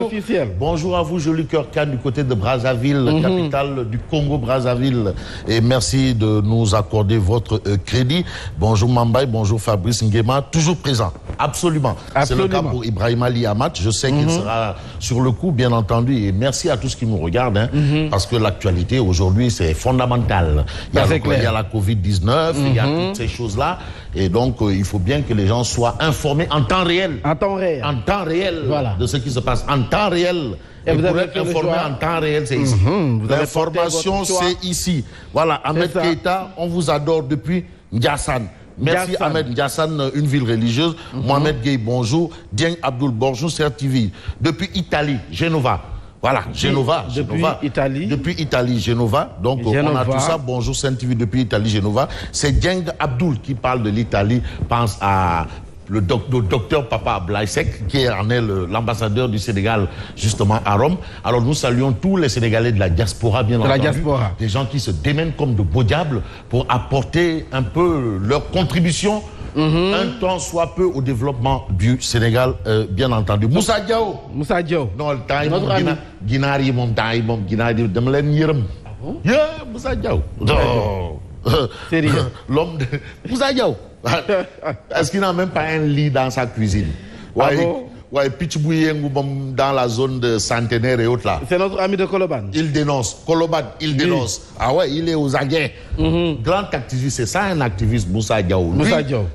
Officiel. Bonjour à vous, Joli Cœur Kane du côté de Brazzaville, capitale du Congo Brazzaville. Et merci de nous accorder votre crédit. Bonjour Mambaye, bonjour Fabrice Nguema, toujours présent. Absolument. C'est le cas pour Ibrahim Ali Amat. Je sais qu'il sera sur le coup, bien entendu. Et merci à tous qui nous regardent, parce que l'actualité aujourd'hui, c'est fondamental. Il y a la Covid-19, il y a toutes ces choses-là. Et donc, il faut bien que les gens soient informés en temps réel. En temps réel. En temps réel voilà. De ce qui se passe. En temps réel. Et vous avez informé en temps réel, c'est ici. L'information, c'est ici. Voilà, Ahmed Keïta, on vous adore depuis Ndiassane. Merci Ahmed Ndiassane, une ville religieuse. Mohamed Gueye, bonjour. Dieng Abdoul, bonjour, CRTV. Depuis Italie, Genova. Voilà, Genova. Depuis Italie. Depuis Italie, Genova. Donc, on a tout ça. Bonjour, CNTV depuis Italie, Genova. C'est Dieng Abdoul qui parle de l'Italie. Pense à le docteur Papa Blaisek, qui en est l'ambassadeur du Sénégal, justement, à Rome. Alors, nous saluons tous les Sénégalais de la diaspora, bien entendu. Des gens qui se démènent comme de beaux diables pour apporter un peu leur contribution, un temps soit peu au développement du Sénégal, bien entendu. Moussa Diaw. Moussa Diaw. Non, le temps, Guinari, mon temps, Guinari, de Moussa Diaw. Sérieux. L'homme de Moussa Diaw. Est-ce qu'il n'a même pas un lit dans sa cuisine? Ouais, Pichbouyengu dans la zone de Centenaire et autres là. C'est notre ami de Koloban. Il dénonce. Koloban, il dénonce. Ah ouais, il est aux aguets. Grand activiste, c'est ça un activiste, Moussa Diaw.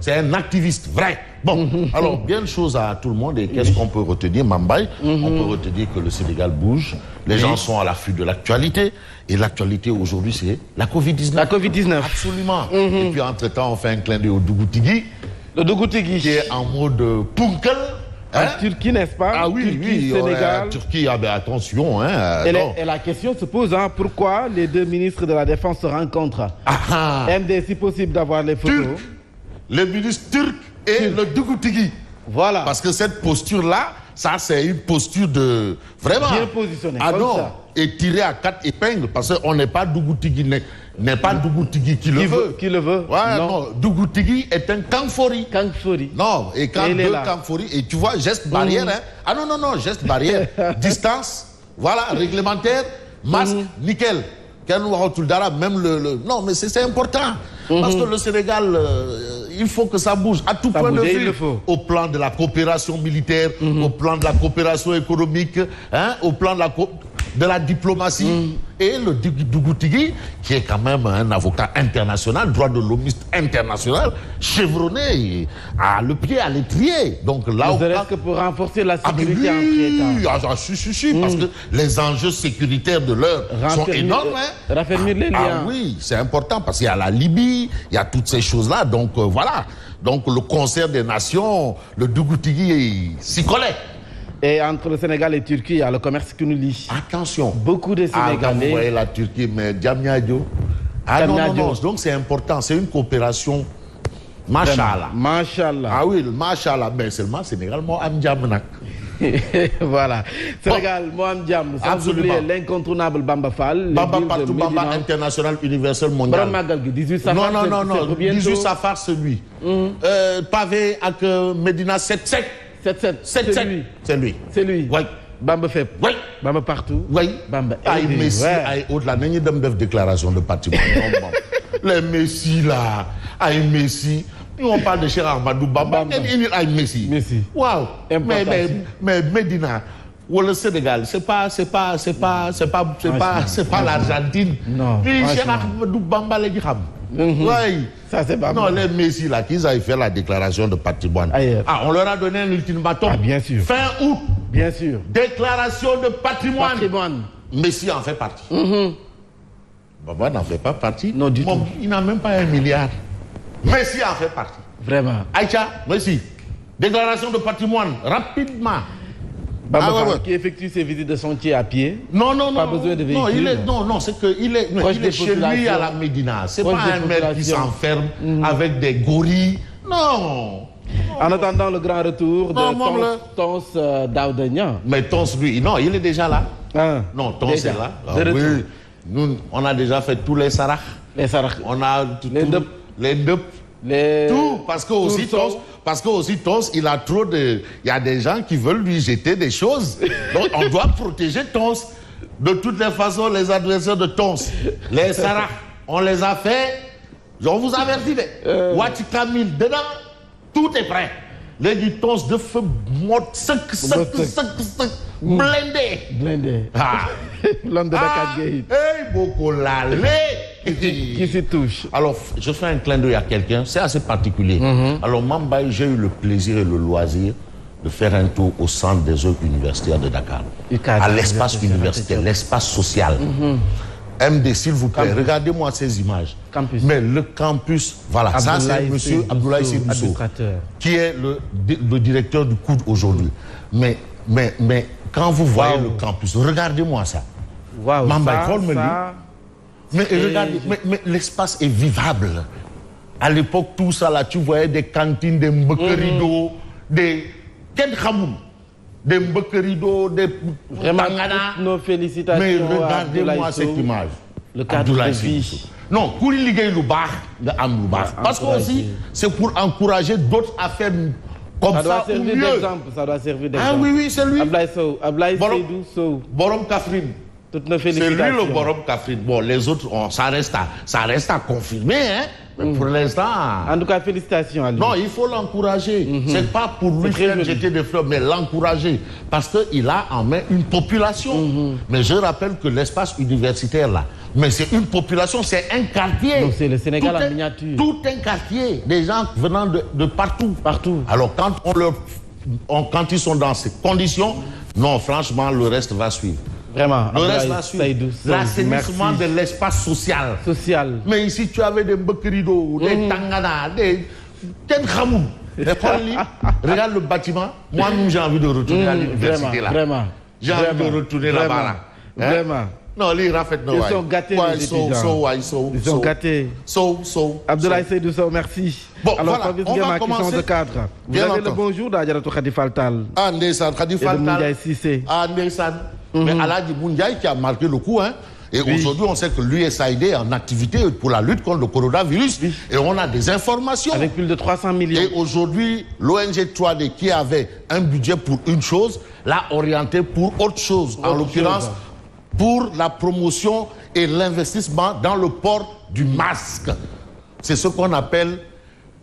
C'est un activiste vrai. Bon, alors, bien de choses à tout le monde. Et qu'est-ce qu'on peut retenir, Mambaye? On peut retenir que le Sénégal bouge. Les gens sont à l'affût de l'actualité. Et l'actualité aujourd'hui, c'est la Covid-19. La Covid-19. Absolument. Et puis, entre-temps, on fait un clin d'œil au Dougoutigui. Le Dougoutigui. Qui est en mode punkel. En Turquie, n'est-ce pas? Ah oui, Turquie, Sénégal. Turquie, ah ben attention. Et la question se pose, pourquoi les deux ministres de la Défense se rencontrent? MD, si possible d'avoir les photos. Le ministre turc et le Dougoutigui. Voilà. Parce que cette posture-là, ça c'est une posture de... Vraiment. Bien positionnée. Ah non, et tiré à 4 épingles, parce qu'on n'est pas Dougoutigui, n'est pas Dougoutigui qui le veut. Qui le veut. Ouais, non. Dougoutigui est un Kangfori. Kangfori. Non, et quand deux Kangfori, et tu vois, geste barrière, Ah non, geste barrière. Distance, voilà, réglementaire, masque, nickel. Même non, mais c'est important. Parce que le Sénégal, il faut que ça bouge à tout point de vue. Au plan de la coopération militaire, au plan de la coopération économique, au plan de la diplomatie. Et le Dougoutigui, qui est quand même un avocat international, droit de l'homiste international, chevronné, a le pied à l'étrier. Donc là, que pour renforcer la sécurité entre États. Si, parce que les enjeux sécuritaires de l'heure sont énormes. Raffermir les liens. Ah oui, c'est important parce qu'il y a la Libye, il y a toutes ces choses-là. Donc voilà. Donc le concert des nations, le Dougoutigui s'y collait. Et entre le Sénégal et la Turquie, il y a le commerce qui nous lie. Attention. Beaucoup de Sénégalais. Vous voyez la Turquie, mais Djamnyadjo. Non. Donc c'est important. C'est une coopération. Machallah. Machallah. Ah oui, Machallah. Mais seulement Sénégal, moi, Amdjamnak. Voilà. Sénégal, Mohamed Diam, sans oublier l'incontournable Bamba Fall. Bamba partout, Bamba international, universel, mondial. Magalgi, 18 Safar. Non. 18 Safar, c'est lui. Pavé avec Medina 7-7. 7-7. C'est lui. C'est lui. Oui. Bamba Fep. Oui. Bamba partout. Oui. Bamba. Aïe Messi, aïe au-delà. Nous avons une déclaration de patrimoine. Les Messi là. Aïe Messi. On parle de Cheikh Ahmadou Bamba. Aïe Messi. Messi. Waouh. Mais Medina. Ou le Sénégal, c'est pas l'Argentine. Non. Cheikh Ahmadou Bamba les gens. Oui. Ça c'est pas non, les Messi là, qu'ils avaient fait la déclaration de patrimoine. On leur a donné un ultimatum. Bien sûr. Fin août. Bien sûr. Déclaration de patrimoine. Messi en fait partie. Baba n'en fait pas partie. Non, du tout. Il n'a même pas 1 milliard. Messi en fait partie. Vraiment. Aïcha, Messi. Déclaration de patrimoine, rapidement. Bamba qui effectue ses visites de sentier à pied. Non. Pas besoin de véhicule. C'est qu'il est chez lui à la Médina. C'est pas un maire qui s'enferme avec des gorilles. Non. En attendant le grand retour de Tons Daouda. Mais Tons, lui, non, il est déjà là. Non, Tons est là. Oui. Nous, on a déjà fait tous les saraks. Les saraks. On a les deux. Tout, parce que aussi Tons, il a trop de... Il y a des gens qui veulent lui jeter des choses. Donc, on doit protéger Tons. De toutes les façons, les adversaires de Tons, les Sarah, on les a fait. On vous avertit. Watikamil, dedans, tout est prêt. Les Tons de feu, blindé. Blindé. Beaucoup qui se touche. Alors, je fais un clin d'œil à quelqu'un, c'est assez particulier. Alors, Mambaye, j'ai eu le plaisir et le loisir de faire un tour au centre des œuvres universitaires de Dakar. À l'espace universitaire, l'espace social. MD, s'il vous plaît, regardez-moi ces images. Campus. Mais le campus, voilà, ça c'est M. Abdoulaye Seydousso, qui est le directeur du COUD aujourd'hui. Mais quand vous voyez le campus, regardez-moi ça. Mais regardez, mais l'espace est vivable. À l'époque, tout ça là, tu voyais des cantines, des mbekerido, des mbekerido, des tangana. Nos félicitations. Mais regardez-moi cette image. Le cadre de vie. Non, parce que aussi, c'est pour encourager d'autres à faire comme ça ou mieux. Ça doit servir d'exemple. Ah oui, c'est lui. Ablaye Seydou. Borom Kafrine. Toutes nos félicitations. C'est lui le Borom Kafrine. Bon, les autres, ça reste à confirmer, hein. Mais pour l'instant... En tout cas, félicitations à lui. Non, il faut l'encourager. C'est pas pour lui faire jeter des fleurs, mais l'encourager. Parce qu'il a en main une population. Mais je rappelle que l'espace universitaire, là, mais c'est une population, c'est un quartier. Donc c'est le Sénégal en miniature. Tout un quartier. Des gens venant de partout. Alors, quand ils sont dans ces conditions, non, franchement, le reste va suivre. Vraiment. Le reste va suivre. L'assainissement de l'espace social. Mais ici, tu avais des mbekerido, des tangana, des Khamou. Regarde le bâtiment. Moi-même, j'ai envie de retourner à l'université là. Vraiment. J'ai envie de retourner là-bas. Vraiment. Non, les Rafet, non. Ils sont gâtés, les étudiants. Ils sont gâtés. Abdoulaye Seydousso, merci. Bon, alors, voilà, on va commencer de cadre. Vous avez le bonjour d'Adjaratou Khadi Faltal. Ah, Ndeyssan, Khadi Faltal. Ah, Ndeyssan. Mais Aladji Moundiaye qui a marqué le coup, hein. Et aujourd'hui, on sait que l'USAID est en activité pour la lutte contre le coronavirus. Et on a des informations. Avec plus de 300 millions. Et aujourd'hui, l'ONG 3D qui avait un budget pour une chose, l'a orienté pour autre chose. En l'occurrence, pour la promotion et l'investissement dans le port du masque. C'est ce qu'on appelle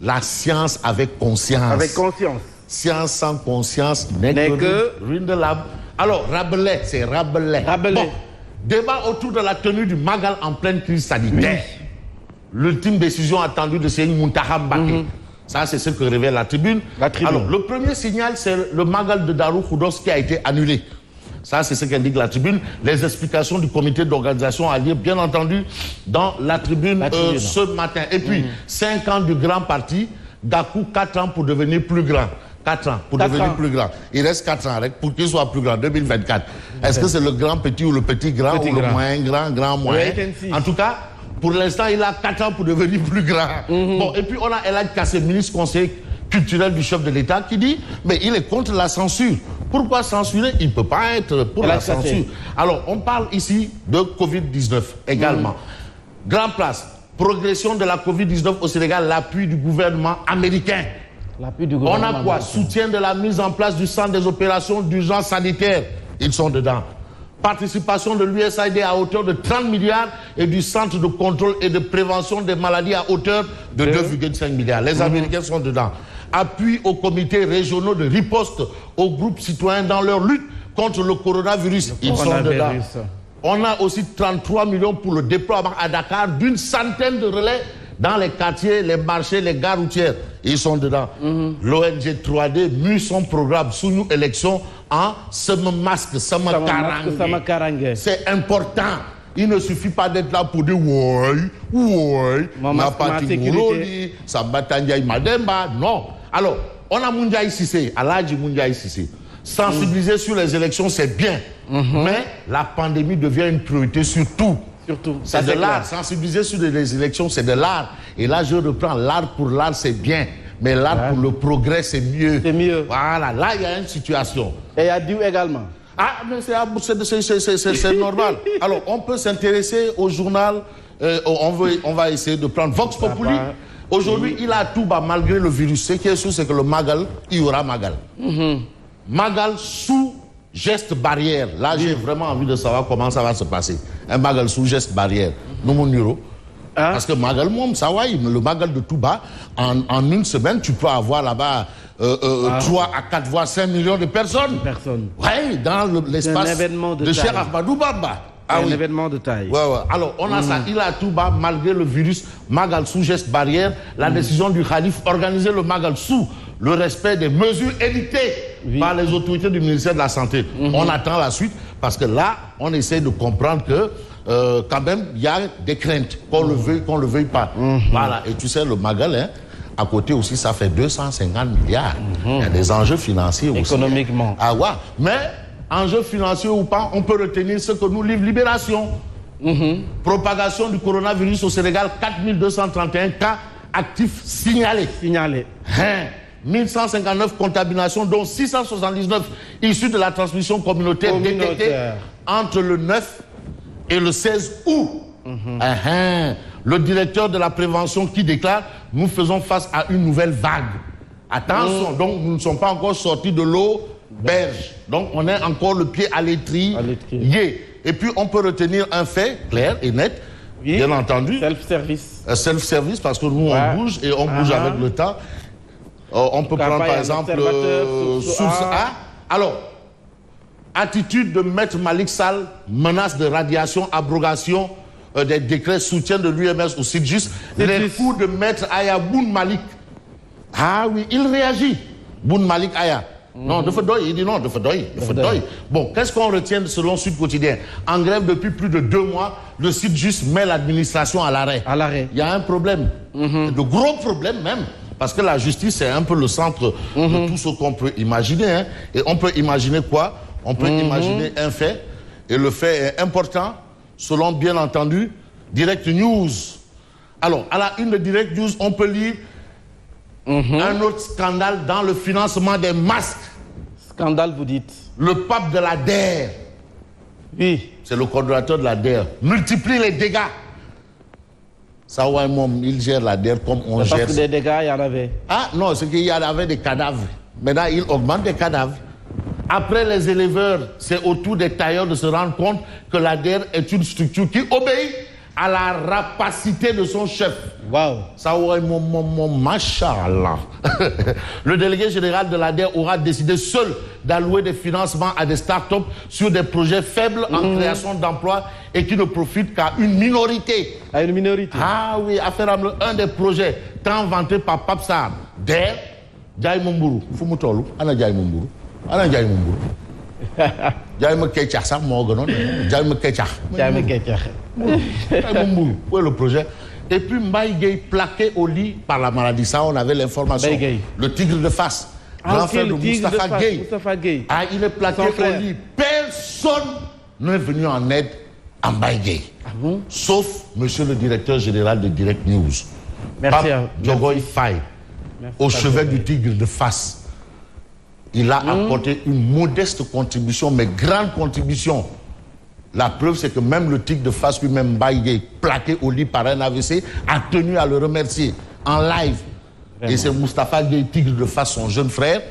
la science avec conscience. Avec conscience. Science sans conscience n'est que ruine de l'âme. Alors, Rabelais, c'est Rabelais. Bon, débat autour de la tenue du Magal en pleine crise sanitaire. L'ultime décision attendue de Seigne Mountakha Mbacké. Ça, c'est ce que révèle la tribune. Alors, le premier signal, c'est le Magal de Darou Khoudoss qui a été annulé. Ça, c'est ce qu'indique la tribune. Les explications du comité d'organisation à lire, bien entendu, dans la tribune ce matin. Et puis, 5 ans du grand parti, Gakou, 4 ans pour devenir plus grand. 4 ans pour devenir plus grand. Il reste 4 ans pour qu'il soit plus grand, 2024. Est-ce que c'est le grand petit ou le petit grand ou le moyen grand moyen? En tout cas, pour l'instant, il a 4 ans pour devenir plus grand. Bon, et puis on a Elhadji Kassé, ministre conseiller culturel du chef de l'État, qui dit, mais il est contre la censure. Pourquoi censurer? Il ne peut pas être pour la censure. Alors, on parle ici de Covid-19 également. Grand place, progression de la Covid-19 au Sénégal, l'appui du gouvernement américain. On a quoi? Soutien de la mise en place du centre des opérations d'urgence sanitaire. Ils sont dedans. Participation de l'USAID à hauteur de 30 milliards et du centre de contrôle et de prévention des maladies à hauteur de 2,5 milliards. Les Américains sont dedans. Appui aux comités régionaux de riposte aux groupes citoyens dans leur lutte contre le coronavirus. Ils sont dedans. On a aussi 33 millions pour le déploiement à Dakar d'une centaine de relais dans les quartiers, les marchés, les gares routières. Ils sont dedans. L'ONG 3D mue son programme sous nous élection en Sama Masque, Sama Karangue. C'est important. Il ne suffit pas d'être là pour dire Mademba. Non. Alors, on a Moundiaye Cissé, Aladji Moundiaye Cissé. Sensibiliser sur les élections, c'est bien. Mais la pandémie devient une priorité sur tout. C'est de l'art. Sensibiliser sur les élections, c'est de l'art. Et là, je reprends l'art pour l'art, c'est bien. Mais l'art pour le progrès, c'est mieux. C'est mieux. Voilà, là, il y a une situation. Et il y a Dieu également. Ah, mais c'est normal. Alors, on peut s'intéresser au journal. On va essayer de prendre Vox Populi. Aujourd'hui, il a tout bas malgré le virus. Ce qui est sûr, c'est que le Magal, il y aura Magal. Magal sous geste barrière. Là, j'ai vraiment envie de savoir comment ça va se passer. Un Magal sous geste barrière. Nous, mon numéro. Parce que Magal, ça va, le Magal de Touba, en une semaine, tu peux avoir là-bas 3 à 4 voire 5 millions de personnes. Oui, dans l'espace de Cheikh Ahmadou Bamba. Un événement de taille. Ouais. Alors, on a ça. Il a tout bas, malgré le virus, Magal sous geste barrière. La décision du Khalif, organiser le Magal sous le respect des mesures édictées par les autorités du ministère de la Santé. On attend la suite parce que là, on essaie de comprendre que quand même, il y a des craintes, qu'on le veuille pas. Voilà. Et tu sais, le Magal, hein, à côté aussi, ça fait 250 milliards. Il y a des enjeux financiers aussi. Économiquement. Ah ouais. Mais, enjeux financiers ou pas, on peut retenir ce que nous livre Libération. Propagation du coronavirus au Sénégal, 4231 cas actifs signalés. 1159 contaminations, dont 679 issues de la transmission communautaire détectées entre le 9 et le 16 août. Le directeur de la prévention qui déclare « Nous faisons face à une nouvelle vague ». Attention, donc nous ne sommes pas encore sortis de l'eau berge. Donc on est encore le pied à l'étrier. Et puis on peut retenir un fait clair et net, bien entendu. Self-service. Self-service parce que nous on bouge et on bouge avec le temps. On peut prendre par exemple source A. Alors, attitude de Maître Malick Sall, menace de radiation, abrogation des décrets, soutien de l'UMS au SYTJUST, les coups de Maître Aya Boun Malik. Ah oui, il réagit. Boun Malik Aya. Non, de Fedoy, il dit non, de Fedoy. Bon, qu'est-ce qu'on retient selon Sud Quotidien? En grève depuis plus de 2 mois, le SYTJUST met l'administration à l'arrêt. Il y a un problème, de gros problèmes même. Parce que la justice, c'est un peu le centre de tout ce qu'on peut imaginer. Hein. Et on peut imaginer quoi? On peut imaginer un fait. Et le fait est important, selon, bien entendu, Direct News. Alors, à la une de Direct News, on peut lire un autre scandale dans le financement des masques. Scandale, vous dites? Le pape de la DER. Oui. C'est le coordonnateur de la DER. Multiplie les dégâts. Ça, ouais, il gère la DER comme on gère. Parce que des dégâts, il y en avait. Ah non, c'est qu'il y avait des cadavres. Maintenant, il augmente des cadavres. Après les éleveurs, c'est au tour des tailleurs de se rendre compte que la DER est une structure qui obéit à la rapacité de son chef. Waouh. Ça, ouais, machallah. Le délégué général de la DER aura décidé seul d'allouer des financements à des startups sur des projets faibles en création d'emplois et qui ne profitent qu'à une minorité. À une minorité. Ah oui, un des projets tant vanté par Pape Sarr. DER, Djaï Mumbourou. Fumutolu, Ana Djaï Mumbourou. Ana Djaï Mumbourou. Djaï Mekechach, ça, Morganon. Djaï Mekechach. Djaï Mekechach. Où est le projet? Et puis Mbaye Gueye plaqué au lit par la maladie. Ça, on avait l'information. Le tigre de face. L'enfant de Moustapha Gueye. Ah, il est plaqué au lit. Personne n'est venu en aide à Mbaye Gueye. Sauf monsieur le directeur général de Direct News. Merci. Diogoy Faye. Au chevet du tigre de face. Il a apporté une modeste contribution, mais grande contribution. La preuve, c'est que même le tigre de face, lui-même, Mbaye, plaqué au lit par un AVC, a tenu à le remercier en live. Vraiment. Et c'est Moustapha Gueye, tigre de face, son jeune frère,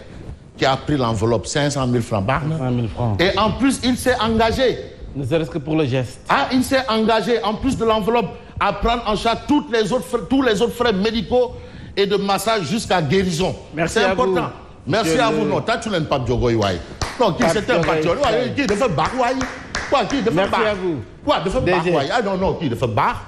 qui a pris l'enveloppe, 500 000 francs. 500 000 francs. Et en plus, il s'est engagé. Ne serait-ce que pour le geste. Ah, il s'est engagé, en plus de l'enveloppe, à prendre en charge tous les autres frais médicaux et de massage jusqu'à guérison. Merci c'est important. Vous. Merci à vous. Non, toi, tu n'aimes pas Diogoy Waï. Non, qui c'était un patriote. Qui de fait Barwaï. Quoi, qui de fait Merci à vous. Quoi, de fait Barwaï. Ah non, non, qui de fait Bar.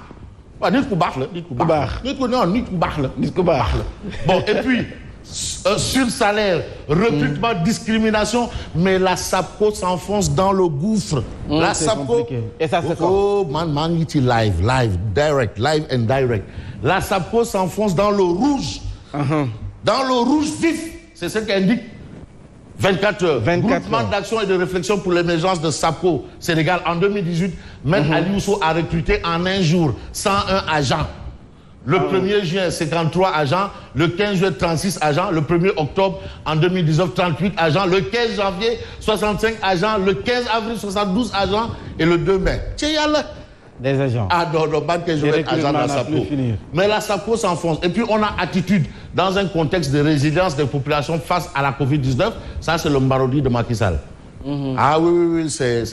Nit ku baax la, nit ku baax. Nit ku non, nit ku baax la. Nit ku baax la. Bon, et puis, sur salaire, recrutement, discrimination, mais la SAPCO s'enfonce dans le gouffre. La SAPCO. Et ça, c'est quoi? Oh, man, live, direct, live and direct. La SAPCO s'enfonce dans le rouge. Dans le rouge vif. C'est ce qu'indique 24 heures. Groupement d'action et de réflexion pour l'émergence de SAPCO Sénégal. En 2018, Maître Ali Ousso a recruté en un jour 101 agents. Le 1er juin, 53 agents. Le 15 juin, 36 agents. Le 1er octobre, en 2019, 38 agents. Le 15 janvier, 65 agents. Le 15 avril, 72 agents. Et le 2 mai. Des agents. Ah non, non, pas que je vais être agent de la SAPCO. Mais la SAPCO s'enfonce. Et puis on a attitude dans un contexte de résilience des populations face à la Covid-19. Ça, c'est le marodi de Macky Sall. Ah oui, c'est